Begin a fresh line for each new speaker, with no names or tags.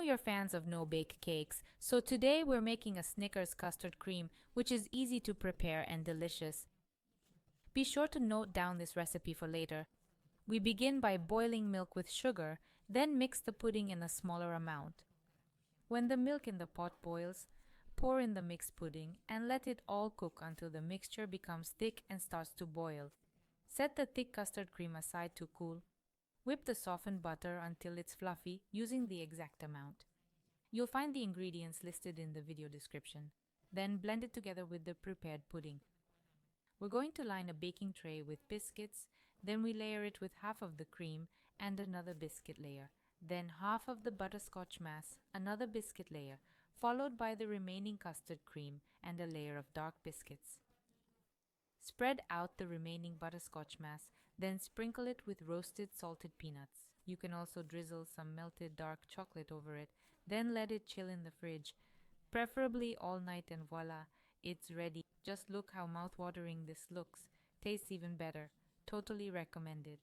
know you're fans of no-bake cakes, so today we're making a Snickers custard cream, which is easy to prepare and delicious. Be sure to note down this recipe for later. We begin by boiling milk with sugar, then mix the pudding in a smaller amount. When the milk in the pot boils, pour in the mixed pudding and let it all cook until the mixture becomes thick and starts to boil. Set the thick custard cream aside to cool. Whip the softened butter until it's fluffy using the exact amount. You'll find the ingredients listed in the video description. Then blend it together with the prepared pudding. We're going to line a baking tray with biscuits, then we layer it with half of the cream and another biscuit layer, then half of the butterscotch mass, another biscuit layer, followed by the remaining custard cream and a layer of dark biscuits. Spread out the remaining butterscotch mass, then sprinkle it with roasted salted peanuts. You can also drizzle some melted dark chocolate over it, then let it chill in the fridge, preferably all night, and voila, it's ready. Just look how mouth-watering this looks. Tastes even better. Totally recommended.